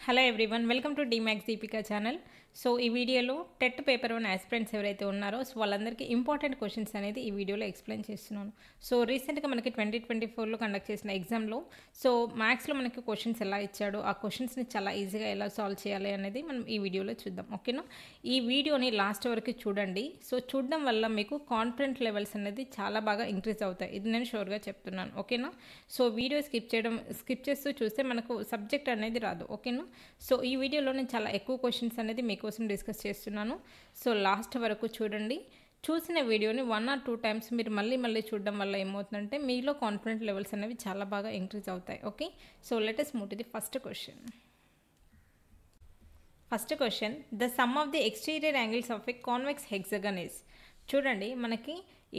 Hello everyone, welcome to డీమ్యాక్స్ Deepika channel. So ఈ వీడియోలో టెట్ పేపర్ 1 ఆస్పిరెంట్స్ ఎవరైతే ఉన్నారో సో వాళ్ళందరికీ ఇంపార్టెంట్ క్వశ్చన్స్ అనేది ఈ వీడియోలో ఎక్స్ప్లెయిన్ చేస్తున్నాను. సో రీసెంట్గా మనకి 2024లో కండక్ట్ చేసిన ఎగ్జామ్లో సో మ్యాథ్స్లో మనకి క్వశ్చన్స్ ఎలా ఇచ్చాడో ఆ క్వశ్చన్స్ని చాలా ఈజీగా ఎలా సాల్వ్ చేయాలి అనేది మనం ఈ వీడియోలో చూద్దాం. ఓకేనా, ఈ వీడియోని లాస్ట్ వరకు చూడండి. సో చూడడం వల్ల మీకు కాన్ఫిడెంట్ లెవెల్స్ అనేది చాలా బాగా ఇంక్రీజ్ అవుతాయి, ఇది నేను షూర్గా చెప్తున్నాను. ఓకేనా, సో వీడియో స్కిప్ చేస్తూ చూస్తే మనకు సబ్జెక్ట్ అనేది రాదు. ఓకేనా, సో ఈ వీడియోలో నేను చాలా ఎక్కువ క్వశ్చన్స్ అనేది మీకోసం డిస్కస్ చేస్తున్నాను. సో లాస్ట్ వరకు చూడండి. చూసిన వీడియోని 1 or 2 టైమ్స్ మీరు మళ్ళీ చూడడం వల్ల ఏమవుతుందంటే మీలో కాన్ఫిడెంట్ లెవెల్స్ అనేవి చాలా బాగా ఇంక్రీజ్ అవుతాయి. Okay, so let us move to the first question. First question, the sum of the exterior angles of A convex hexagon is. చూడండి, మనకి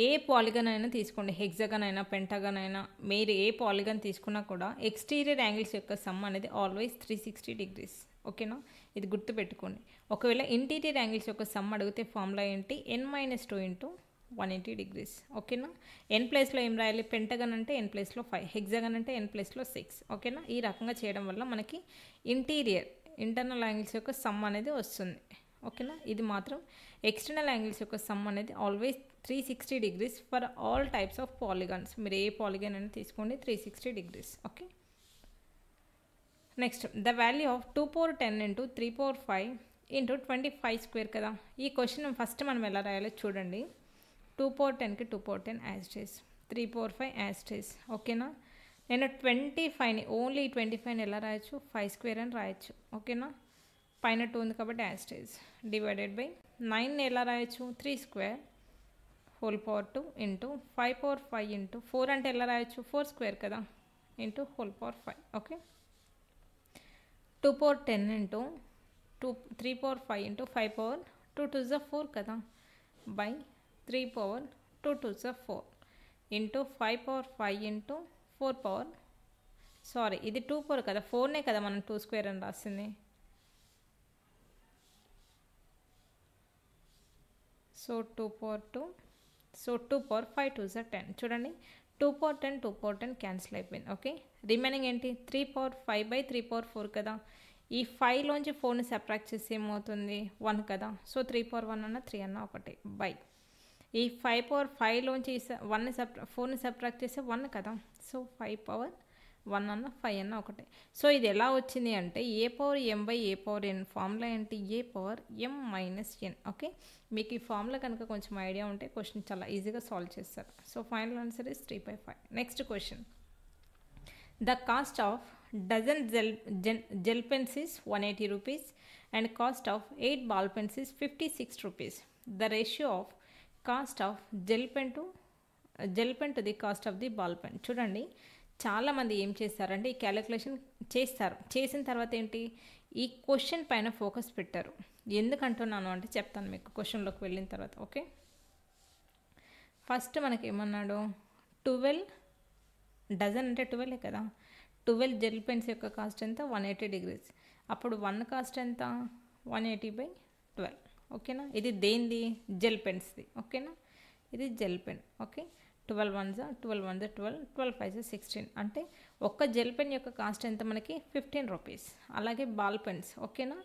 ఏ పాలిగన్ అయినా తీసుకోండి, హెక్సగన్ అయినా పెంటగన్ అయినా మీరు ఏ పాలిగన్ తీసుకున్నా కూడా ఎక్స్టీరియర్ యాంగిల్స్ యొక్క సమ్ అనేది ఆల్వేస్ 360 degrees. ఓకేనా, ఇది గుర్తుపెట్టుకోండి. ఒకవేళ ఇంటీరియర్ యాంగిల్స్ యొక్క సమ్ అడిగితే ఫార్ములా ఏంటి? n-2 × 180 degrees. ఓకేనా, ఎన్ ప్లేస్లో ఏం రాయాలి? పెంటగన్ అంటే ఎన్ ప్లేస్లో 5, హెక్సగన్ అంటే ఎన్ ప్లేస్లో 6. ఓకేనా, ఈ రకంగా చేయడం వల్ల మనకి ఇంటర్నల్ యాంగిల్స్ యొక్క సమ్ అనేది వస్తుంది. ఓకేనా, ఇది మాత్రం ఎక్స్టర్నల్ యాంగిల్స్ యొక్క సమ్ అనేది always 360 degrees for all types of polygons. మీరు ఏ పాలిగన్ అయినా తీసుకోండి, 360 degrees. Okay, next, the value of 2^10 × 3^5 × 25² కదా. ఈ క్వశ్చన్ ఫస్ట్ మనం ఎలా రాయాలో చూడండి. 2^10కి 2^10 as it is, 3^5 as it is. ఓకేనా, నేను 25ని ఓన్లీ 25ని ఎలా రాయొచ్చు? 5² అని రాయొచ్చు. ఓకేనా, పైన 2 ఉంది కాబట్టి as it is, divided by 9ని ఎలా రాయొచ్చు? 3² హోల్ పవర్ 2 ఇంటూ 5^5 ఇంటూ 4 అంటే ఎలా రాయొచ్చు? 4² కదా, into whole power 5. Okay, 2^10 into 3^5 into 5^2 2 * 4 కదా, బై 3^2 2 * 4 ఇంటూ 5^5 ఇంటూ 4 సారీ ఇది 2 పవర్ కదా, 4నే కదా మనం 2² అని రాసింది. So 2^2, so 2^5 2 * 10. చూడండి, 2^10 క్యాన్సిల్ అయిపోయింది. ఓకే, రిమైనింగ్ ఏంటి? 3^5/3^4 కదా. ఈ 5లోంచి 4ని సబ్ట్రాక్ట్ చేసి ఏమవుతుంది? 1 కదా. సో 3^1 అన్న 3 అన్న ఒకటి, బై ఈ 5^5లోంచి 4ని సబ్ట్రాక్ట్ చేస్తే 1 కదా. సో 5^1 అన్న 5 అన్న ఒకటి. సో ఇది ఎలా వచ్చింది అంటే a⁴m/a⁴n. ఫార్ములా ఏంటి? a⁴m-n. ఓకే, మీకు ఈ ఫార్ములా కనుక కొంచెం ఐడియా ఉంటే క్వశ్చన్ చాలా ఈజీగా సాల్వ్ చేస్తారు. So final answer is 3/5. Next question, the cost of dozen gel pens is 180 rupees and cost of 8 ball pens is 56 rupees. The ratio of cost of gel pen to the cost of the ball pen. చూడండి, చాలామంది ఏం చేస్తారంటే ఈ calculation చేసిన తర్వాత ఏంటి, ఈ question పైన ఫోకస్ పెట్టారు. ఎందుకంటున్నాను అంటే చెప్తాను మీకు క్వశ్చన్లోకి వెళ్ళిన తర్వాత. ఓకే, ఫస్ట్ మనకి ఏమన్నాడు? 12 డజన్ అంటే 12 కదా. 12 జెల్ పెన్స్ యొక్క కాస్ట్ ఎంత? 180 degrees. అప్పుడు 1 కాస్ట్ ఎంత? 180/12. ఓకేనా, ఇది దేనిది? జెల్ పెన్స్ది. ఓకేనా, ఇది gel pen. Okay, 12 1s 12 1s 12, 12 5s 16. అంటే ఒక్క జెల్ పెన్ యొక్క కాస్ట్ ఎంత మనకి? 15 rupees. అలాగే బాల్ పెన్స్. ఓకేనా,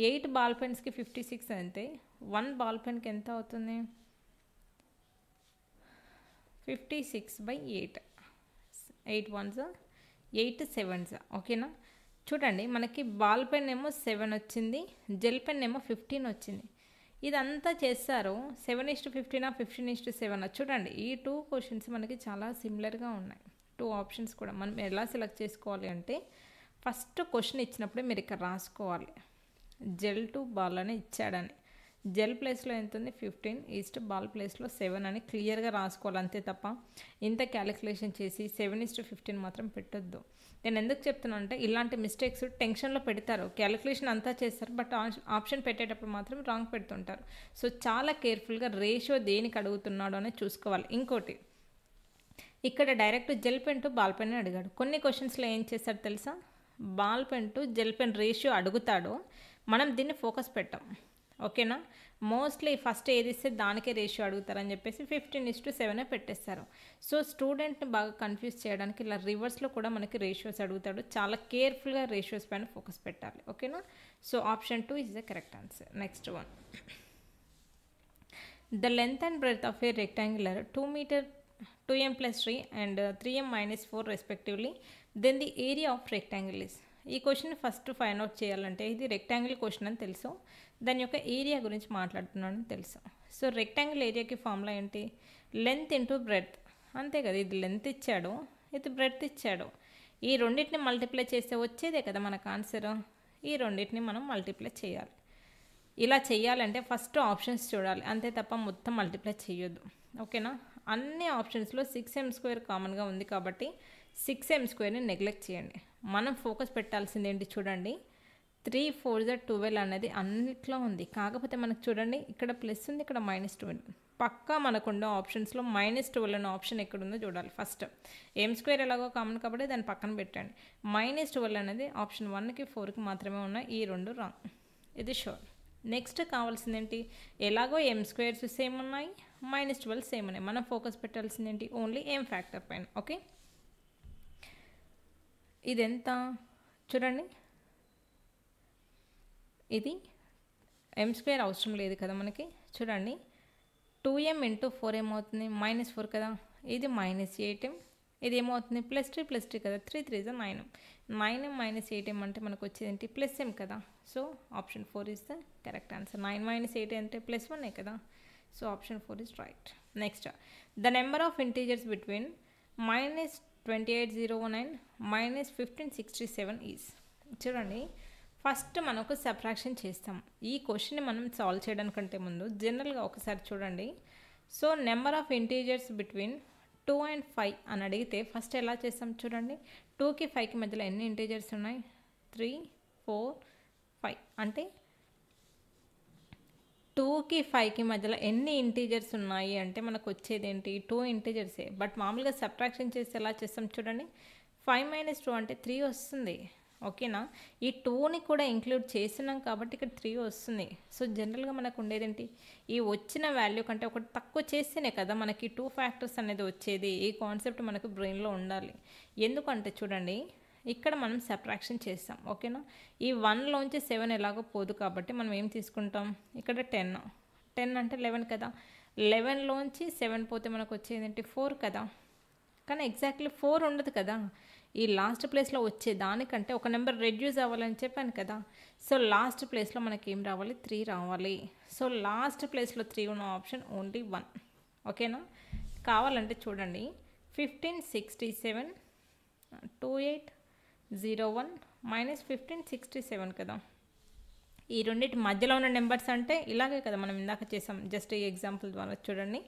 8 బాల్ పెన్స్కి 56 అయితే 1 బాల్ పెన్కి ఎంత అవుతుంది? 56/8. 8 1s 8 7s. ఓకేనా, చూడండి, మనకి బాల్ పెన్ ఏమో 7 వచ్చింది, జెల్ పెన్ ఏమో 15 వచ్చింది. ఇదంతా చేస్తారు 7:15 15:7. చూడండి, ఈ 2 క్వశ్చన్స్ మనకి చాలా సిమిలర్గా ఉన్నాయి. 2 ఆప్షన్స్ కూడా మనం ఎలా సెలెక్ట్ చేసుకోవాలి అంటే ఫస్ట్ క్వశ్చన్ ఇచ్చినప్పుడే మీరు ఇక్కడ రాసుకోవాలి, జెల్ టు బాల్ అని ఇచ్చాడని. జెల్ ప్లేస్లో ఎంత ఉంది? 15 ఈస్ట్ బాల్ ప్లేస్లో 7 అని క్లియర్గా రాసుకోవాలి. అంతే తప్ప ఇంత క్యాలిక్యులేషన్ చేసి 7:15 మాత్రం పెట్టొద్దు. నేను ఎందుకు చెప్తున్నాను అంటే ఇలాంటి మిస్టేక్స్ టెన్షన్లో పెడతారు, క్యాలిక్యులేషన్ అంతా చేస్తారు, బట్ ఆప్షన్ పెట్టేటప్పుడు మాత్రం రాంగ్ పెడుతుంటారు. సో చాలా కేర్ఫుల్గా రేషియో దేనికి అడుగుతున్నాడో అనేది చూసుకోవాలి. ఇంకోటి, ఇక్కడ direct gel pen to ball pen అడిగాడు. కొన్ని క్వశ్చన్స్లో ఏం చేస్తాడు తెలుసా? Ball pen to gel pen ratio అడుగుతాడు, మనం దీన్ని ఫోకస్ పెట్టాం. ఓకేనా. మోస్ట్లీ ఫస్ట్ ఏది ఇస్తే దానికే రేషియో అడుగుతారని చెప్పేసి 15:7 పెట్టేస్తారు. సో స్టూడెంట్ని బాగా కన్ఫ్యూజ్ చేయడానికి ఇలా రివర్స్లో కూడా మనకి రేషియోస్ అడుగుతాడు. చాలా కేర్ఫుల్గా రేషియోస్ పైన ఫోకస్ పెట్టాలి. ఓకేనా. So option 2 is the correct answer. Next one, the length and breadth of a rectangular 2 meter 2m plus 3 and 3m minus 4 respectively, then the area of rectangle is. ఈ question first find out చేయాలంటే ఇది rectangle question అని తెలుసు, దాని యొక్క area గురించి మాట్లాడుతున్నాను తెలుసు. సో రెక్టాంగిల్ ఏరియాకి ఫార్ములా ఏంటి, లెంత్ ఇంటూ బ్రెడ్త్, అంతే కదా. ఇది లెంత్ ఇచ్చాడు, ఇది బ్రెడ్త్ ఇచ్చాడు, ఈ రెండింటిని మల్టిప్లై చేస్తే వచ్చేదే కదా మనకు ఆన్సర్. ఈ రెండింటిని మనం మల్టిప్లై చేయాలి. ఇలా చేయాలంటే ఫస్ట్ ఆప్షన్స్ చూడాలి, అంతే తప్ప మొత్తం మల్టిప్లై చేయొద్దు. ఓకేనా. అన్ని ఆప్షన్స్లో 6m² కామన్గా ఉంది కాబట్టి 6m² నెగ్లెక్ట్ చేయండి. మనం ఫోకస్ పెట్టాల్సింది ఏంటి చూడండి, 3 4 12 అనేది అన్నిట్లో ఉంది. కాకపోతే మనకు చూడండి ఇక్కడ ప్లస్ ఉంది, ఇక్కడ -12. పక్కా మనకున్న ఆప్షన్స్లో -12 అనే ఆప్షన్ ఎక్కడుందో చూడాలి. ఫస్ట్ m² ఎలాగో కామన్ కాబట్టి దాన్ని పక్కన పెట్టండి. -12 అనేది ఆప్షన్ 1కి 4కి మాత్రమే ఉన్నాయి, ఈ రెండు రాంగ్, ఇది షూర్. నెక్స్ట్ కావాల్సింది ఏంటి, ఎలాగో m² సేమ్ ఉన్నాయి, -12 సేమ్ ఉన్నాయి. మనం ఫోకస్ పెట్టాల్సింది ఏంటి, ఓన్లీ m ఫ్యాక్టర్ పైన. ఓకే, ఇది ఎంత చూడండి, ఇది m² అవసరం లేదు కదా మనకి. చూడండి 2m × 4 ఏమవుతుంది, -4 కదా. ఇది -8m, ఇది ఏమవుతుంది +3 కదా, 3 3 is 9m. 9m - 8m అంటే మనకు వచ్చేది ఏంటి, +m కదా. So option 4 is the correct answer. 9 - 8 అంటే +1 కదా. So option 4 is right. Next, the number of integers between -28019 -1567 is. చూడండి ఫస్ట్ మనకు సబ్ట్రాక్షన్ చేస్తాం. ఈ క్వశ్చన్ని మనం సాల్వ్ చేయడానికంటే ముందు జనరల్గా ఒకసారి చూడండి. So number of integers between 2 and 5 అని అడిగితే ఫస్ట్ ఎలా చేస్తాం చూడండి. 2కి 5కి మధ్యలో ఎన్ని ఇంటీజర్స్ ఉన్నాయి, 3 4 5. అంటే 2కి 5కి మధ్యలో ఎన్ని ఇంటీజర్స్ ఉన్నాయి అంటే మనకు వచ్చేది ఏంటి, 2 ఇంటీజర్సే. బట్ మామూలుగా సబ్ట్రాక్షన్ చేసి ఎలా చేస్తాం చూడండి, 5 - 2 అంటే 3 వస్తుంది. ఓకేనా. ఈ 2ని కూడా ఇంక్లూడ్ చేస్తున్నాం కాబట్టి ఇక్కడ 3 వస్తుంది. సో జనరల్గా మనకు ఉండేదేంటి, ఈ వచ్చిన వాల్యూ కంటే ఒకటి తక్కువ చేస్తేనే కదా మనకి 2 ఫ్యాక్టర్స్ అనేది వచ్చేది. ఈ కాన్సెప్ట్ మనకు బ్రెయిన్లో ఉండాలి. ఎందుకంటే చూడండి ఇక్కడ మనం సబ్ట్రాక్షన్ చేస్తాం. ఓకేనా. ఈ 1లోంచి 7 ఎలాగో పోదు కాబట్టి మనం ఏం తీసుకుంటాం, ఇక్కడ 10 అంటే 11 కదా. 11లోంచి 7 పోతే మనకు వచ్చేది ఏంటి, 4 కదా. కానీ ఎగ్జాక్ట్లీ 4 ఉండదు కదా. ఈ లాస్ట్ ప్లేస్లో వచ్చే దానికంటే ఒక నెంబర్ రెడ్యూస్ అవ్వాలని చెప్పాను కదా. సో లాస్ట్ ప్లేస్లో మనకి ఏం రావాలి, 3 రావాలి. సో లాస్ట్ ప్లేస్లో 3 ఉన్న ఆప్షన్ ఓన్లీ 1. ఓకేనా. కావాలంటే చూడండి 1567 2801 -1567 కదా. ఈ రెండింటి మధ్యలో ఉన్న నెంబర్స్ అంటే ఇలాగే కదా మనం ఇందాక చేసాం, జస్ట్ ఈ ఎగ్జాంపుల్ ద్వారా చూడండి.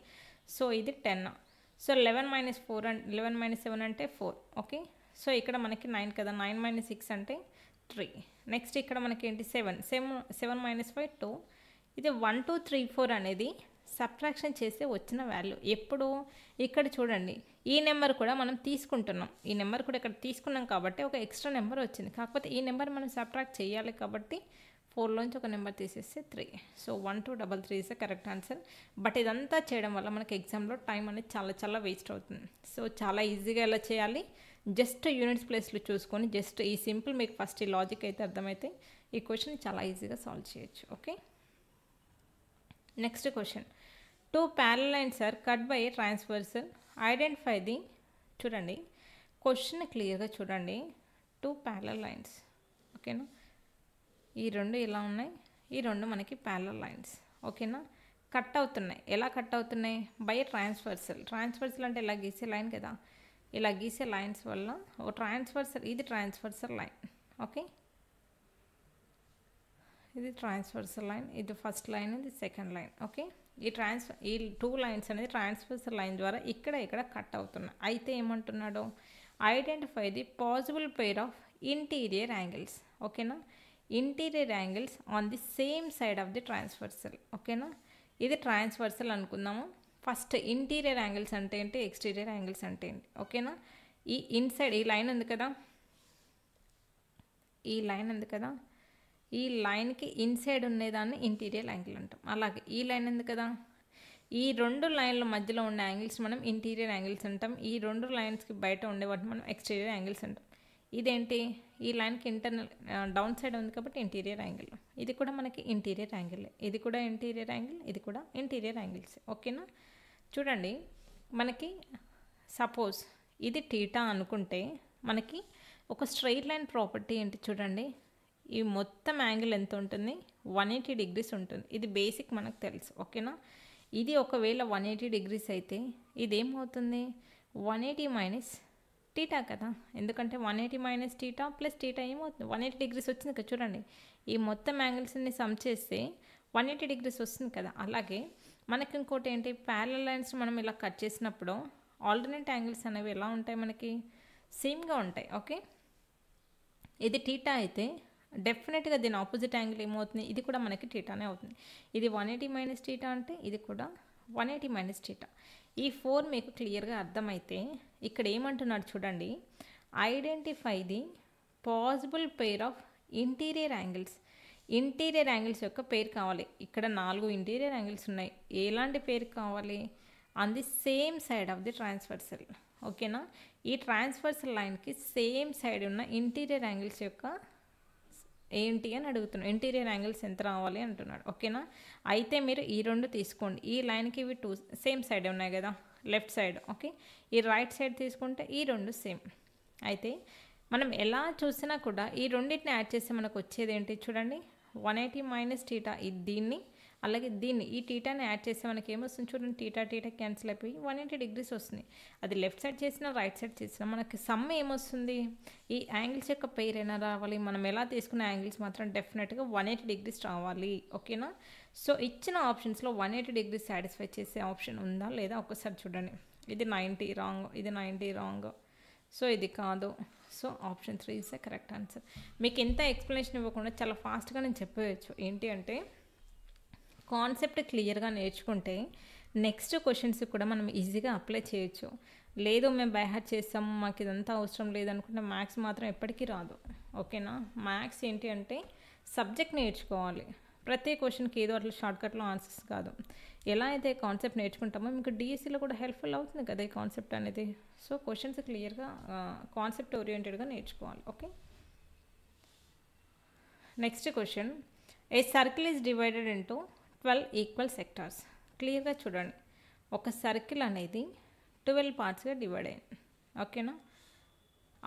సో ఇది 10. సో 11 - 4 11 - 7 అంటే 4. ఓకే. సో ఇక్కడ మనకి 9 కదా, 9 - 6 అంటే 3. నెక్స్ట్ ఇక్కడ మనకి ఏంటి 7 - 5 2. ఇది 1 2 3 4 అనేది సబ్ట్రాక్షన్ చేస్తే వచ్చిన వాల్యూ. ఎప్పుడు ఇక్కడ చూడండి ఈ నెంబర్ కూడా మనం తీసుకుంటున్నాం, ఈ నెంబర్ కూడా ఇక్కడ తీసుకున్నాం కాబట్టి ఒక ఎక్స్ట్రా నెంబర్ వచ్చింది. కాకపోతే ఈ నెంబర్ మనం సబ్ట్రాక్ట్ చేయాలి కాబట్టి 4లోంచి ఒక నెంబర్ తీసేస్తే 3. So 1233 is the correct answer. But ఇదంతా చేయడం వల్ల మనకి ఎగ్జామ్లో టైం అనేది చాలా వేస్ట్ అవుతుంది. సో చాలా ఈజీగా ఎలా చేయాలి, జస్ట్ యూనిట్స్ ప్లేస్లో చూసుకొని జస్ట్ ఈ సింపుల్ మీకు ఫస్ట్ ఈ లాజిక్ అయితే అర్థమైతే ఈ క్వశ్చన్ చాలా ఈజీగా సాల్వ్ చేయొచ్చు. Okay. Next question, 2 parallel lines are cut by a transversal. Identify the. చూడండి క్వశ్చన్ క్లియర్గా చూడండి. 2 parallel lines. ఓకేనా. ఈ రెండు ఇలా ఉన్నాయి, ఈ రెండు మనకి ప్యారలల్ లైన్స్. ఓకేనా. కట్ అవుతున్నాయి. ఎలా కట్ అవుతున్నాయి, బై ట్రాన్స్వర్సల్. ట్రాన్స్వర్సల్ అంటే ఇలా గీసే లైన్ కదా, ఇలా గీసే లైన్స్ వల్ల ఓ ట్రాన్స్వర్సల్, ఇది ట్రాన్స్వర్సల్ లైన్. ఓకే. ఇది ట్రాన్స్వర్సల్ లైన్, ఇది ఫస్ట్ లైన్, ఇది సెకండ్ లైన్. ఓకే. ఈ 2 లైన్స్ అనేది ట్రాన్స్వర్సల్ లైన్ ద్వారా ఇక్కడ కట్ అవుతున్నాయి. అయితే ఏమంటున్నాడు, identify the possible pair of interior angles. ఓకేనా. Interior angles on the same side of the transversal. ఓకేనా. ఇది ట్రాన్స్వర్సల్ అనుకుందాము. ఫస్ట్ ఇంటీరియర్ యాంగిల్స్ అంటే ఏంటి, ఎక్స్టీరియర్ యాంగిల్స్ అంటే ఏంటి. ఓకేనా. ఈ ఇన్సైడ్ ఈ లైన్ ఉంది కదా, ఈ లైన్ ఉంది కదా, ఈ లైన్కి ఇన్సైడ్ ఉండేదాన్ని ఇంటీరియర్ యాంగిల్ అంటాం. అలాగే ఈ లైన్ ఉంది కదా, ఈ రెండు లైన్ల మధ్యలో ఉండే యాంగిల్స్ మనం ఇంటీరియర్ యాంగిల్స్ అంటాం. ఈ రెండు లైన్స్కి బయట ఉండే వాటిని మనం ఎక్స్టీరియర్ యాంగిల్స్ అంటాం. ఇదేంటి, ఈ లైన్కి ఇంటర్నల్ డౌన్ సైడ్ ఉంది కాబట్టి ఇంటీరియర్ యాంగిల్. ఇది కూడా మనకి ఇంటీరియర్ యాంగిల్, ఇది కూడా ఇంటీరియర్ యాంగిల్, ఇది కూడా ఇంటీరియర్ యాంగిల్స్. ఓకేనా. చూడండి, మనకి సపోజ్ ఇది టీటా అనుకుంటే మనకి ఒక స్ట్రైట్ లైన్ ప్రాపర్టీ ఏంటి చూడండి, ఈ మొత్తం యాంగిల్ ఎంత ఉంటుంది, 180 degrees ఉంటుంది. ఇది బేసిక్ మనకు తెలుసు. ఓకేనా. ఇది ఒకవేళ 180 degrees అయితే ఇదేమవుతుంది, 180 మైనస్ టీటా కదా, ఎందుకంటే 180 మైనస్ టీటా ప్లస్ టీటా ఏమవుతుంది, 180 degrees వచ్చింది కదా. చూడండి, ఈ మొత్తం యాంగిల్స్ని సమ్ చేస్తే 180 degrees వస్తుంది కదా. అలాగే మనకి ఇంకోటి ఏంటి, ప్యారలల్ లైన్స్ మనం ఇలా కట్ చేసినప్పుడు ఆల్టర్నేట్ యాంగిల్స్ అనేవి ఎలా ఉంటాయి, మనకి సేమ్గా ఉంటాయి. ఓకే, ఇది టీటా అయితే డెఫినెట్గా దీని ఆపోజిట్ యాంగిల్ ఏమవుతుంది, ఇది కూడా మనకి టీటానే అవుతుంది. ఇది 180 మైనస్ టీటా అంటే ఇది కూడా 180 మైనస్ టీటా. ఈ 4 మీకు క్లియర్గా అర్థమైతే ఇక్కడ ఏమంటున్నాడు చూడండి, identify the possible pair of interior angles. Interior angles యొక్క పేరు కావాలి. ఇక్కడ 4 ఇంటీరియర్ యాంగిల్స్ ఉన్నాయి. ఎలాంటి పేరు కావాలి, on the same side of the transversal. ఓకేనా. ఈ ట్రాన్స్వర్సల్ లైన్కి సేమ్ సైడ్ ఉన్న ఇంటీరియర్ యాంగిల్స్ యొక్క ఏంటి అని అడుగుతున్నాడు. ఇంటీరియర్ యాంగిల్స్ ఎంత రావాలి అంటున్నాడు. ఓకేనా. అయితే మీరు ఈ రెండు తీసుకోండి. ఈ లైన్కి ఇవి 2 సేమ్ సైడ్ ఉన్నాయి కదా, లెఫ్ట్ సైడ్. ఓకే, ఈ రైట్ సైడ్ తీసుకుంటే ఈ రెండు సేమ్. అయితే మనం ఎలా చూసినా కూడా ఈ రెండింటిని యాడ్ చేస్తే మనకు వచ్చేది ఏంటి చూడండి, 180 మైనస్ టీటా, ఇది దీన్ని అలాగే దీన్ని ఈ టీటాని యాడ్ చేస్తే మనకి ఏమొస్తుంది చూడండి, టీటా టీటా క్యాన్సిల్ అయిపోయి 180 degrees వస్తుంది. అది లెఫ్ట్ సైడ్ చేసినా రైట్ సైడ్ చేసినా మనకి సమ్ ఏమొస్తుంది, ఈ యాంగిల్స్ యొక్క పెయిర్ అయినా రావాలి. మనం ఎలా తీసుకున్న యాంగిల్స్ మాత్రం డెఫినెట్గా 180 degrees రావాలి. ఓకేనా. సో ఇచ్చిన ఆప్షన్స్లో 180 degrees సాటిస్ఫై చేసే ఆప్షన్ ఉందా లేదా ఒకసారి చూడండి. ఇది 90 రాంగ్, ఇది 90 రాంగ్, సో ఇది కాదు. So option 3 is the correct answer. మీకు ఎంత ఎక్స్ప్లెనేషన్ ఇవ్వకుండా చాలా ఫాస్ట్గా నేను చెప్పవచ్చు. ఏంటి అంటే కాన్సెప్ట్ క్లియర్గా నేర్చుకుంటే నెక్స్ట్ క్వశ్చన్స్ కూడా మనం ఈజీగా అప్లై చేయొచ్చు. లేదు మేము బై హార్ట్ చేస్తాము, మాకు ఇదంతా అవసరం లేదనుకుంటే మ్యాథ్స్ మాత్రం ఎప్పటికీ రాదు. ఓకేనా. మ్యాథ్స్ ఏంటి అంటే సబ్జెక్ట్ నేర్చుకోవాలి. ప్రతి క్వశ్చన్కి ఏదో అట్లా షార్ట్కట్లో ఆన్సర్స్ కాదు. ఎలా అయితే కాన్సెప్ట్ నేర్చుకుంటామో మీకు డిఎస్సిలో కూడా హెల్ప్ఫుల్ అవుతుంది కదా ఈ కాన్సెప్ట్ అనేది. సో క్వశ్చన్స్ క్లియర్గా కాన్సెప్ట్ ఓరియంటెడ్గా నేర్చుకోవాలి. Okay. Next question, a circle is divided into 12 equal sectors. క్లియర్గా చూడండి, ఒక సర్కిల్ అనేది 12 పార్ట్స్గా డివైడ్ అయింది. ఓకేనా.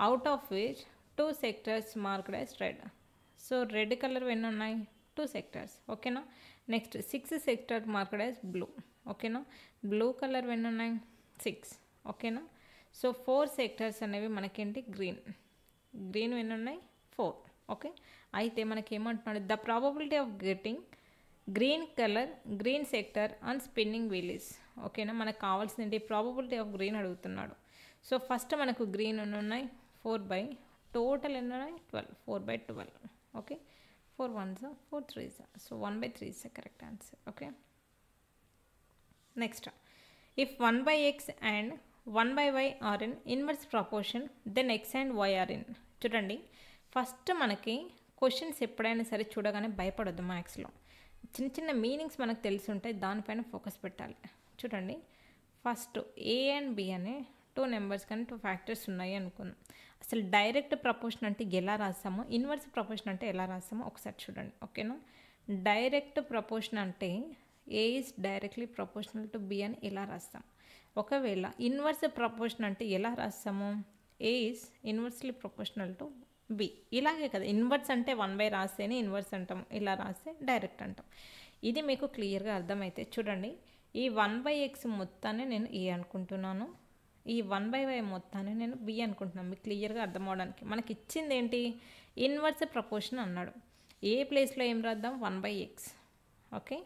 Out of which 2 sectors marked as red. So red colour ఎన్ని ఉన్నాయి, 2 సెక్టార్స్. ఓకేనా. Next 6 sector marked as blue. ఓకేనా. బ్లూ కలర్ ఎన్ని ఉన్నాయి, 6. ఓకేనా. సో 4 సెక్టార్స్ అనేవి మనకేంటి, గ్రీన్. గ్రీన్ ఎన్ని ఉన్నాయి, 4. ఓకే. అయితే మనకి ఏమంటున్నాడు, the probability of getting green colour green sector and spinning wheel is. ఓకేనా. మనకు కావాల్సింది ప్రాబబిలిటీ ఆఫ్ గ్రీన్ అడుగుతున్నాడు. సో ఫస్ట్ మనకు గ్రీన్ ఉన్నాయి 4 టోటల్ ఎన్ని ఉన్నాయి 12, 4/12. Okay. 4 1s 4 3s, so 1/3 is the correct answer. Okay. Next, if 1/x and 1/y are in inverse proportion, then x and y are in. చూడండి, first మనకి questions ఎప్పుడైనా సరే చూడగానే భయపడొద్దు. మ్యాథ్స్లో చిన్న చిన్న మీనింగ్స్ మనకు తెలిసి ఉంటాయి, దానిపైన ఫోకస్ పెట్టాలి. చూడండి, ఫస్ట్ ఏ అండ్ బి అనే 2 నెంబర్స్ కానీ 2 ఫ్యాక్టర్స్ ఉన్నాయి అనుకుందాం. అసలు డైరెక్ట్ ప్రపోర్షన్ అంటే ఎలా రాస్తామో, ఇన్వర్స్ ప్రపోర్షన్ అంటే ఎలా రాస్తామో ఒకసారి చూడండి. ఓకేనా. డైరెక్ట్ ప్రపోర్షన్ అంటే A is directly proportional to B అని ఎలా రాస్తాం. ఒకవేళ ఇన్వర్స్ ప్రపోర్షన్ అంటే ఎలా రాస్తాము, A is inversely proportional to B. ఇలాగే కదా, ఇన్వర్స్ అంటే 1/, రాస్తేనే ఇన్వర్స్ అంటాం, ఇలా రాస్తే డైరెక్ట్ అంటాం. ఇది మీకు క్లియర్గా అర్థమైతే చూడండి, ఈ 1/x మొత్తాన్ని నేను ఏ అనుకుంటున్నాను, ఈ 1/y మొత్తాన్ని నేను బి అనుకుంటున్నాను. మీకు క్లియర్గా అర్థం అవడానికి మనకి ఇచ్చింది ఏంటి, ఇన్వర్స్ ప్రపోర్షన్ అన్నాడు. ఏ ప్లేస్లో ఏం రాద్దాం, 1/x. ఓకే.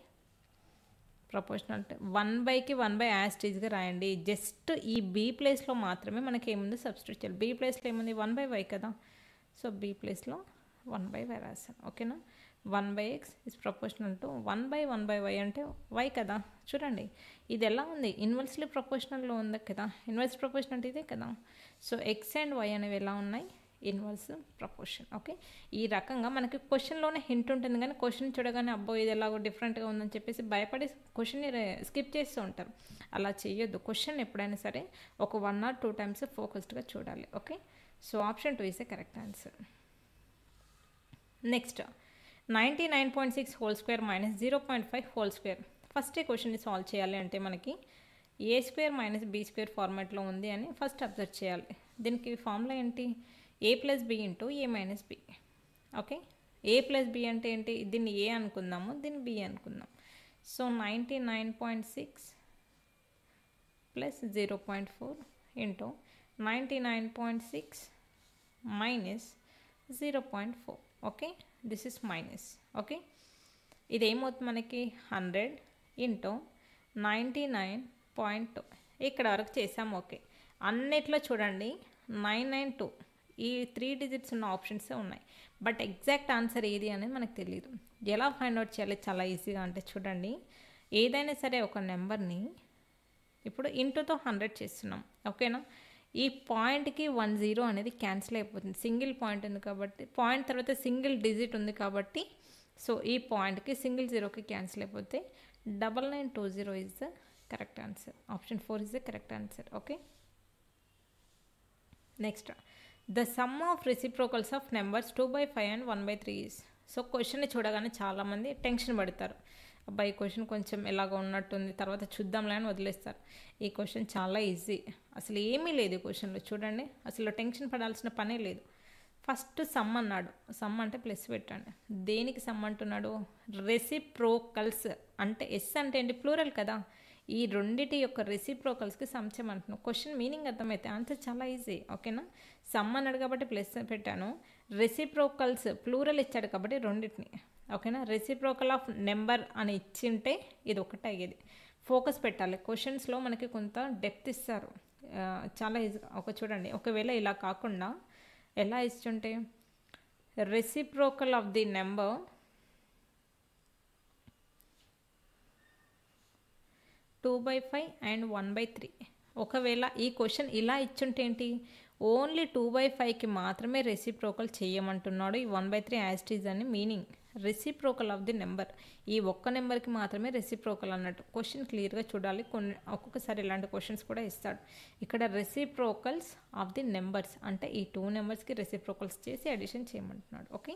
ప్రపోర్షనల్ అంటే 1/కి 1/, యాజ్ టీజ్గా రాయండి. జస్ట్ ఈ బి ప్లేస్లో మాత్రమే మనకి ఏముంది సబ్స్టిట్యూట్ చేయాలి. బి ప్లేస్లో ఏముంది 1/y కదా, సో బి ప్లేస్లో 1/y రాశాను. ఓకేనా. 1/x is proportional to 1/1/y అంటే y కదా. చూడండి, ఇది ఎలా ఉంది, ఇన్వర్స్లీ ప్రపోర్షనల్లో ఉంది కదా. ఇన్వర్స్ ప్రపోర్షన్ అంటే ఇదే కదా. సో x అండ్ y అనేవి ఎలా ఉన్నాయి, ఇన్వర్స్ ప్రపోర్షన్. ఓకే, ఈ రకంగా మనకి క్వశ్చన్లోనే హింట్ ఉంటుంది, కానీ క్వశ్చన్ చూడగానే అబ్బో ఇది ఎలాగో డిఫరెంట్గా ఉందని చెప్పేసి భయపడి క్వశ్చన్ని స్కిప్ చేస్తూ ఉంటారు. అలా చేయొద్దు. క్వశ్చన్ ఎప్పుడైనా సరే ఒక 1 or 2 times ఫోకస్డ్గా చూడాలి. Okay, so option 2 is the correct answer. Next 99.6 whole square minus 0.5 whole square. First ఈ క్వశ్చన్ని సాల్వ్ చేయాలి అంటే మనకి ఏ స్క్వేర్ మైనస్ బీ స్క్వేర్ ఫార్మాట్లో ఉంది అని ఫస్ట్ అబ్జర్వ్ చేయాలి. దీనికి ఫార్ములా ఏంటి? ఏ ప్లస్ బి ఇంటూ ఏ మైనస్ బి. ఓకే, ఏ ప్లస్ బి అంటే ఏంటి? దీన్ని ఏ అనుకుందాము, దీన్ని బి అనుకుందాం. So 99.6 plus 0.4 into 99.6 minus 0.4. Okay, this is minus. Okay, ఇది ఏమవుతుంది మనకి 100 ఇంటూ 99.2. ఇక్కడ వరకు చేసాము. ఓకే, అన్నిట్లో చూడండి 992 ఈ 3 digits ఉన్న ఆప్షన్సే ఉన్నాయి. బట్ ఎగ్జాక్ట్ ఆన్సర్ ఏది అనేది మనకు తెలియదు. ఎలా ఫైండ్ అవుట్ చేయాలి? చాలా ఈజీగా. అంటే చూడండి, ఏదైనా సరే ఒక నెంబర్ని ఇప్పుడు ఇంటూతో 100 చేస్తున్నాం. ఓకేనా, ఈ పాయింట్కి 10 అనేది క్యాన్సిల్ అయిపోతుంది. సింగిల్ పాయింట్ ఉంది కాబట్టి, పాయింట్ తర్వాత సింగిల్ డిజిట్ ఉంది కాబట్టి, సో ఈ పాయింట్కి సింగిల్ జీరోకి క్యాన్సిల్ అయిపోతే 9920 is the correct answer. Option 4 is the correct answer. Okay, next the sum of reciprocals of numbers 2/5 and 1/3 is. So క్వశ్చన్ని చూడగానే చాలామంది టెన్షన్ పడతారు. అబ్బాయి క్వశ్చన్ కొంచెం ఎలాగో ఉన్నట్టుంది, తర్వాత చూద్దాంలే అని వదిలేస్తారు. ఈ క్వశ్చన్ చాలా ఈజీ, అసలు ఏమీ లేదు ఈ క్వశ్చన్లో. చూడండి, అసలు టెన్షన్ పడాల్సిన పనే లేదు. ఫస్ట్ సమ్ అన్నాడు. సమ్ అంటే ప్లస్ పెట్టండి. దేనికి సమ్ అంటున్నాడు? రెసిప్రోకల్స్ అంటే ఎస్ అంటే ఏంటి? ప్లూరల్ కదా. ఈ రెండిటి యొక్క రెసిప్రోకల్స్కి సమ్ చేయమంటున్నాను. క్వశ్చన్ మీనింగ్ అర్థమైతే ఆన్సర్ చాలా ఈజీ. ఓకేనా, సమ్ అన్నాడు కాబట్టి ప్లస్ పెట్టాను. రెసిప్రోకల్స్ ప్లూరల్ ఇచ్చాడు కాబట్టి రెండింటిని. ఓకేనా, రెసిప్రోకల్ ఆఫ్ నెంబర్ అని ఇచ్చింటే ఇది ఒకటి అయ్యేది. ఫోకస్ పెట్టాలి. క్వశ్చన్స్లో మనకి కొంత డెప్త్ ఇస్తారు, చాలా ఈజీ. ఒక చూడండి, ఒకవేళ ఇలా కాకుండా ఎలా ఇస్తుంటే reciprocal of the number 2/5 and 1/3. ఒకవేళ ఈ క్వశ్చన్ ఇలా ఇచ్చుంటే ఏంటి? ఓన్లీ 2/5కి మాత్రమే రెసిప్రోకల్ చేయమంటున్నాడు. ఈ 1/3 యాస్టీజ్ అని meaning. Reciprocal of the number, ఈ ఒక్క నెంబర్కి మాత్రమే రెసిప్రోకల్ అన్నట్టు. క్వశ్చన్ క్లియర్గా చూడాలి. ఒక్కొక్కసారి ఇలాంటి క్వశ్చన్స్ కూడా ఇస్తాడు. ఇక్కడ రెసిప్రోకల్స్ ఆఫ్ ది నెంబర్స్ అంటే ఈ 2 నెంబర్స్కి రెసిప్రోకల్స్ చేసి అడిషన్ చేయమంటున్నాడు. ఓకే,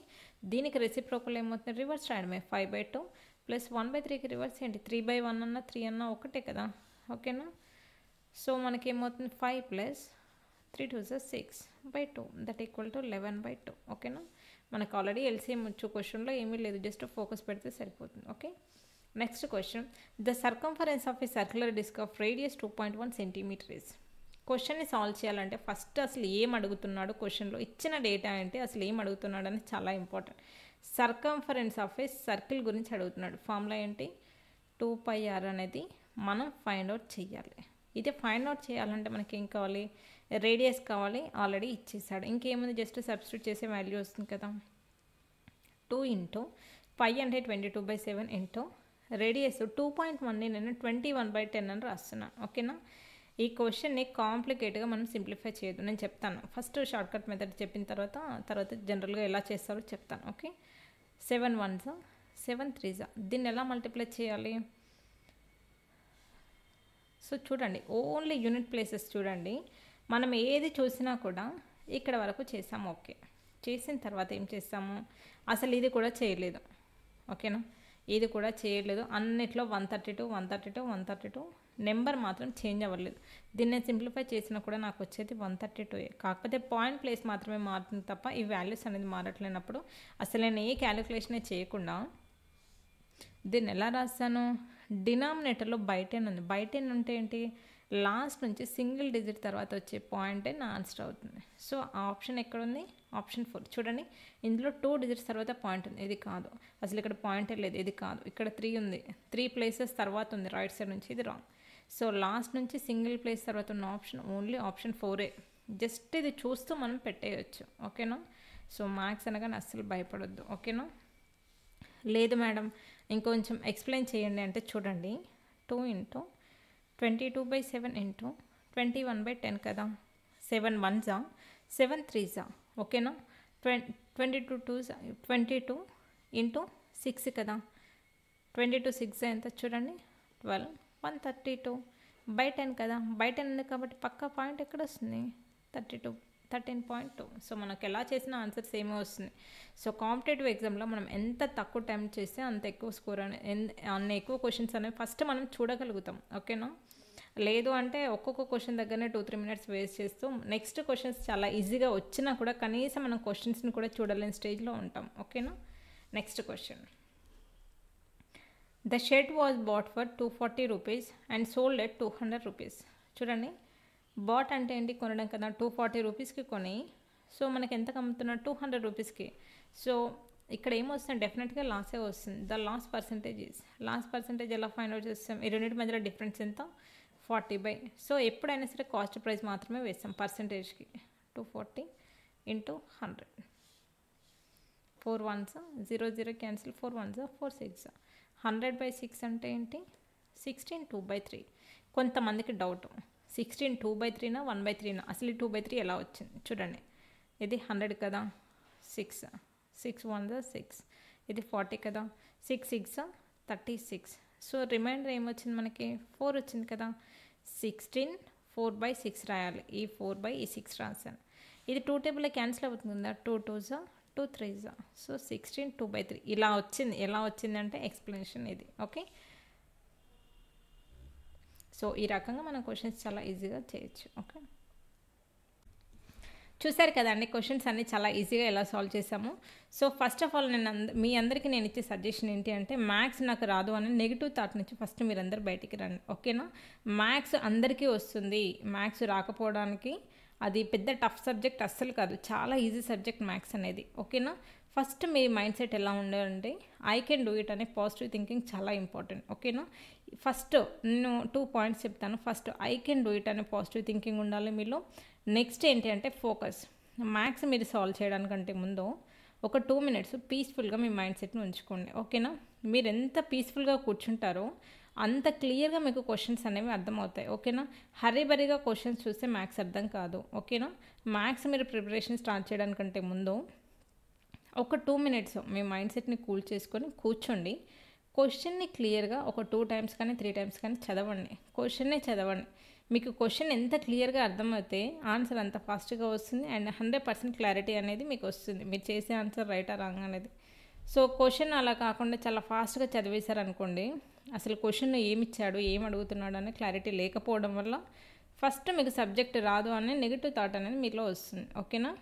దీనికి రెసిప్రోకల్ ఏమవుతుంది? రివర్స్ రాయడమే. 5/2 ప్లస్ 1/3కి రివర్స్ ఏంటి? 3/1 అన్న 3 అన్న ఒకటే కదా. ఓకేనా, సో మనకి ఏమవుతుంది? 5 ప్లస్ 3 2 6/2 దట్ ఈక్వల్ టు 11/2. ఓకేనా, మనకు ఆల్రెడీ ఎల్సిఎం వచ్చు. క్వశ్చన్లో ఏమీ లేదు, జస్ట్ ఫోకస్ పెడితే సరిపోతుంది. Okay, next question the circumference of a circular disc of radius 2.1 centimeter is. క్వశ్చన్ని సాల్వ్ చేయాలంటే ఫస్ట్ అసలు ఏం అడుగుతున్నాడు, క్వశ్చన్లో ఇచ్చిన డేటా అంటే అసలు ఏం అడుగుతున్నాడు అనేది చాలా important. Circumference of a circle గురించి అడుగుతున్నాడు. ఫార్ములా ఏంటి? 2πr అనేది మనం ఫైండ్ అవుట్ చేయాలి. ఇది ఫైండ్ అవుట్ చేయాలంటే మనకి ఏం కావాలి? రేడియస్ కావాలి. ఆల్రెడీ ఇచ్చేసాడు. ఇంకేముంది? జస్ట్ సబ్స్టిట్యూట్ చేసే వాల్యూ వస్తుంది కదా. 2 ఇంటూ π అంటే 22/7 ఇంటూ రేడియస్ 2.1ని నేను 21/10 అని రాస్తున్నాను. ఓకేనా, ఈ క్వశ్చన్ని కాంప్లికేట్గా మనం సింప్లిఫై చేయదు. నేను చెప్తాను. ఫస్ట్ షార్ట్కట్ మెథడ్ చెప్పిన తర్వాత జనరల్గా ఎలా చేస్తారో చెప్తాను. Okay, 7 1s 7 3s. దీన్ని ఎలా మల్టిప్లై చేయాలి? సో చూడండి, ఓన్లీ యూనిట్ ప్లేసెస్ చూడండి. మనం ఏది చూసినా కూడా ఇక్కడ వరకు చేసాము. ఓకే, చేసిన తర్వాత ఏం చేస్తాము? అసలు ఇది కూడా చేయలేదు. ఓకేనా, ఇది కూడా చేయలేదు. అన్నిట్లో 132 132 132 నెంబర్ మాత్రం చేంజ్ అవ్వలేదు. దీన్ని నేను సింప్లిఫై చేసినా కూడా నాకు వచ్చేది 132. కాకపోతే పాయింట్ ప్లేస్ మాత్రమే మారుతుంది తప్ప ఈ వాల్యూస్ అనేది మారట్లేనప్పుడు అసలు నేను ఏ క్యాలిక్యులేషనే చేయకుండా దీన్ని ఎలా రాస్తాను? డినామినేటర్లో బై10 ఉంది. బై10 అంటే ఏంటి? లాస్ట్ నుంచి సింగిల్ డిజిట్ తర్వాత వచ్చే పాయింటే నా ఆన్సర్ అవుతుంది. సో ఆ ఆప్షన్ ఎక్కడ ఉంది? ఆప్షన్ 4. చూడండి, ఇందులో 2 digits తర్వాత పాయింట్ ఉంది. ఇది కాదు, అసలు ఇక్కడ పాయింటే లేదు. ఇది కాదు, ఇక్కడ 3 ఉంది. 3 places తర్వాత ఉంది రైట్ సైడ్ నుంచి. ఇది రాంగ్. సో లాస్ట్ నుంచి సింగిల్ ప్లేస్ తర్వాత ఉన్న ఆప్షన్ ఓన్లీ ఆప్షన్ 4. జస్ట్ ఇది చూస్తూ మనం పెట్టేయచ్చు. ఓకేనా, సో మ్యాథ్స్ అనగానే అస్సలు భయపడొద్దు. ఓకేనా, లేదు మేడం ఇంకొంచెం ఎక్స్ప్లెయిన్ చేయండి అంటే చూడండి, 2 ఇంటూ 22/7 ఇంటూ 21/10 కదా. 7 1s 7 3s ఓకేనా. 22 ఇంటూ 6 కదా, 22 6 ఎంత చూడండి 12, 132 బై 10 కదా, బై 10 ఉంది కాబట్టి పక్కా పాయింట్ ఎక్కడ వస్తుంది 13.2. సో మనకు ఎలా చేసిన ఆన్సర్ సేమే వస్తుంది. సో కాంపిటేటివ్ ఎగ్జామ్లో మనం ఎంత తక్కువ టైం చేస్తే అంత ఎక్కువ స్కోర్ అన్ని ఎక్కువ క్వశ్చన్స్ అనేవి ఫస్ట్ మనం చూడగలుగుతాం. ఓకేనా. లేదు అంటే ఒక్కొక్క క్వశ్చన్ దగ్గరనే 2-3 మినిట్స్ వేస్ట్ చేస్తూ నెక్స్ట్ క్వశ్చన్స్ చాలా ఈజీగా వచ్చినా కూడా కనీసం మనం క్వశ్చన్స్ని కూడా చూడలేని స్టేజ్లో ఉంటాం. ఓకేనా. Next question. The shirt was bat for 240 rupees and sold at 200 rupees. చూడండి, బాట్ అంటే ఏంటి, కొనడం కదా. 240 రూపీస్కి కొని సో మనకి ఎంత అమ్ముతున్నారు 200 రూపీస్కి. సో ఇక్కడ ఏమొస్తుంది, డెఫినెట్గా లాసే వస్తుంది. ద లాస్ పర్సంటేజ్ ఎలా ఫైండ్ అవుట్ చేస్తాం, ఈ రెండింటి మధ్యలో డిఫరెన్స్ ఎంత 40/. సో ఎప్పుడైనా సరే కాస్ట్ ప్రైస్ మాత్రమే వేస్తాం పర్సంటేజ్కి. 240 ఇంటూ 100, 4 1s 0 0 క్యాన్సిల్, 4 1s 4 6. 100/6 అంటే ఏంటి 16 2/3. కొంతమందికి డౌట్ 16 2/3నా 1/3నా, అసలు 2/3 ఎలా వచ్చింది చూడండి. ఇది 100 కదా, 6 1s 6, ఇది 40 కదా, 6 6 36. సో రిమైండర్ ఏమొచ్చింది మనకి 4 వచ్చింది కదా. 16 4/6 రాయాలి, ఈ 4/6 రాశాను. ఇది 2 టేబుల్లో క్యాన్సిల్ అవుతుందా, 2 2s 2 3s. సో 16 2/3 ఇలా వచ్చింది. ఎలా వచ్చిందంటే ఎక్స్ప్లెనేషన్ ఇది. ఓకే. సో ఈ రకంగా మనం క్వశ్చన్స్ చాలా ఈజీగా చేయొచ్చు. ఓకే, చూసారు కదండి క్వశ్చన్స్ అన్నీ చాలా ఈజీగా ఎలా సాల్వ్ చేసాము. సో ఫస్ట్ ఆఫ్ ఆల్ మీ అందరికీ నేను ఇచ్చే సజెషన్ ఏంటి అంటే, మ్యాథ్స్ నాకు రాదు అని నెగిటివ్ థాట్ నుంచి ఫస్ట్ మీరందరూ బయటికి రండి. ఓకేనా. మ్యాథ్స్ అందరికీ వస్తుంది. మ్యాథ్స్ రాకపోవడానికి అది పెద్ద టఫ్ సబ్జెక్ట్ అస్సలు కాదు, చాలా ఈజీ సబ్జెక్ట్ మ్యాథ్స్ అనేది. ఓకేనా. ఫస్ట్ మీ మైండ్ సెట్ ఎలా ఉండాలంటే ఐ కెన్ డూ ఇట్ అనే పాజిటివ్ థింకింగ్ చాలా ఇంపార్టెంట్. ఓకేనా. ఫస్ట్ నేను 2 పాయింట్స్ చెప్తాను. First I can do it అనే పాజిటివ్ థింకింగ్ ఉండాలి మీలో. నెక్స్ట్ ఏంటి అంటే ఫోకస్. మ్యాథ్స్ మీరు సాల్వ్ చేయడానికంటే ముందు ఒక 2 మినిట్స్ పీస్ఫుల్గా మీ మైండ్ సెట్ని ఉంచుకోండి. ఓకేనా. మీరు ఎంత పీస్ఫుల్గా కూర్చుంటారో అంత క్లియర్గా మీకు క్వశ్చన్స్ అనేవి అర్థమవుతాయి. ఓకేనా. హరీబరీగా క్వశ్చన్స్ చూస్తే మ్యాథ్స్ అర్థం కాదు. ఓకేనా. మ్యాథ్స్ మీరు ప్రిపరేషన్ స్టార్ట్ చేయడానికంటే ముందు ఒక 2 మినిట్స్ మీ మైండ్ సెట్ని కూల్ చేసుకొని కూర్చోండి. క్వశ్చన్ని క్లియర్గా ఒక 2 టైమ్స్ కానీ 3 టైమ్స్ కానీ చదవండి. క్వశ్చన్నే చదవండి. మీకు క్వశ్చన్ ఎంత క్లియర్గా అర్థమైతే ఆన్సర్ అంత ఫాస్ట్గా వస్తుంది అండ్ 100% క్లారిటీ అనేది మీకు వస్తుంది, మీరు చేసే ఆన్సర్ రైటా రాంగ్ అనేది. సో క్వశ్చన్ అలా కాకుండా చాలా ఫాస్ట్గా చదివేశారనుకోండి, అసలు క్వశ్చన్ ఏమి ఇచ్చాడు, ఏం అడుగుతున్నాడు అనే క్లారిటీ లేకపోవడం వల్ల ఫస్ట్ మీకు సబ్జెక్ట్ రాదు అనే నెగిటివ్ థాట్ అనేది మీలో వస్తుంది. ఓకేనా.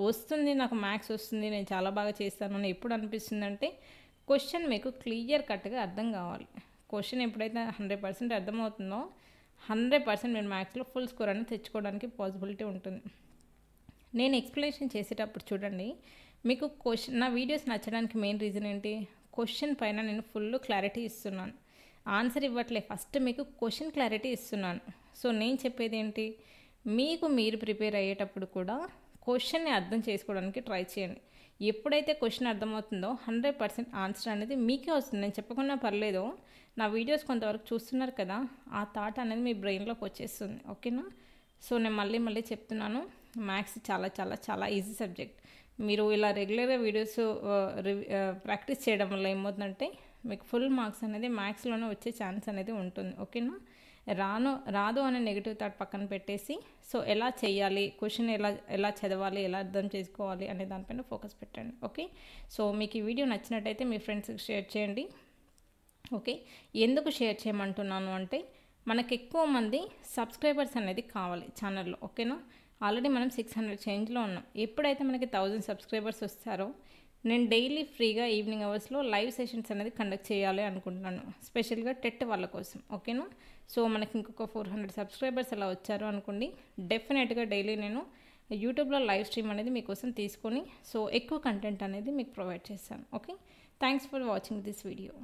వస్తుంది, నాకు మ్యాథ్స్ వస్తుంది, నేను చాలా బాగా చేస్తాను అని ఎప్పుడు అనిపిస్తుంది అంటే క్వశ్చన్ మీకు క్లియర్ కట్గా అర్థం కావాలి. క్వశ్చన్ ఎప్పుడైతే 100% అర్థమవుతుందో 100% మీరు మ్యాథ్స్లో ఫుల్ స్కోర్ అనేది తెచ్చుకోవడానికి పాసిబిలిటీ ఉంటుంది. నేను ఎక్స్ప్లెనేషన్ చేసేటప్పుడు చూడండి, మీకు క్వశ్చన్ నా వీడియోస్ నచ్చడానికి మెయిన్ రీజన్ ఏంటి, క్వశ్చన్ పైన నేను ఫుల్ క్లారిటీ ఇస్తున్నాను. ఆన్సర్ ఇవ్వట్లే, ఫస్ట్ మీకు క్వశ్చన్ క్లారిటీ ఇస్తున్నాను. సో నేను చెప్పేది ఏంటి, మీకు మీరు ప్రిపేర్ అయ్యేటప్పుడు కూడా క్వశ్చన్ని అర్థం చేసుకోవడానికి ట్రై చేయండి. ఎప్పుడైతే క్వశ్చన్ అర్థమవుతుందో 100% ఆన్సర్ అనేది మీకే వస్తుంది. నేను చెప్పకుండా పర్లేదు, నా వీడియోస్ కొంతవరకు చూస్తున్నారు కదా, ఆ థాట్ అనేది మీ బ్రెయిన్లోకి వచ్చేస్తుంది. ఓకేనా. సో నేను మళ్ళీ చెప్తున్నాను, మ్యాథ్స్ చాలా చాలా చాలా ఈజీ సబ్జెక్ట్. మీరు ఇలా రెగ్యులర్గా వీడియోస్ ప్రాక్టీస్ చేయడం వల్ల ఏమవుతుందంటే మీకు ఫుల్ మార్క్స్ అనేది మ్యాథ్స్లోనే వచ్చే ఛాన్స్ అనేది ఉంటుంది. ఓకేనా. రాదు అనే నెగిటివ్ థాట్ పక్కన పెట్టేసి సో ఎలా చేయాలి, క్వశ్చన్ ఎలా చదవాలి, ఎలా అర్థం చేసుకోవాలి అనే దానిపైన ఫోకస్ పెట్టండి. ఓకే. సో మీకు ఈ వీడియో నచ్చినట్టయితే మీ ఫ్రెండ్స్కి షేర్ చేయండి. ఓకే. ఎందుకు షేర్ చేయమంటున్నాను అంటే మనకు ఎక్కువ మంది సబ్స్క్రైబర్స్ అనేది కావాలి ఛానల్లో. ఓకేనా. ఆల్రెడీ మనం 600 చేంజ్లో ఉన్నాం. ఎప్పుడైతే మనకి 1000 సబ్స్క్రైబర్స్ వస్తారో నేను డైలీ ఫ్రీగా ఈవినింగ్ అవర్స్లో లైవ్ సెషన్స్ అనేది కండక్ట్ చేయాలి అనుకుంటున్నాను, స్పెషల్గా టెట్ వాళ్ళ కోసం. ఓకేనా. సో మనకి ఇంకొక 400 సబ్స్క్రైబర్స్ అలా వచ్చారు అనుకోండి, డెఫినెట్గా డైలీ నేను యూట్యూబ్లో లైవ్ స్ట్రీమ్ అనేది మీకోసం తీసుకొని సో ఎక్కువ కంటెంట్ అనేది మీకు ప్రొవైడ్ చేస్తాను. Okay. Thanks for watching this video.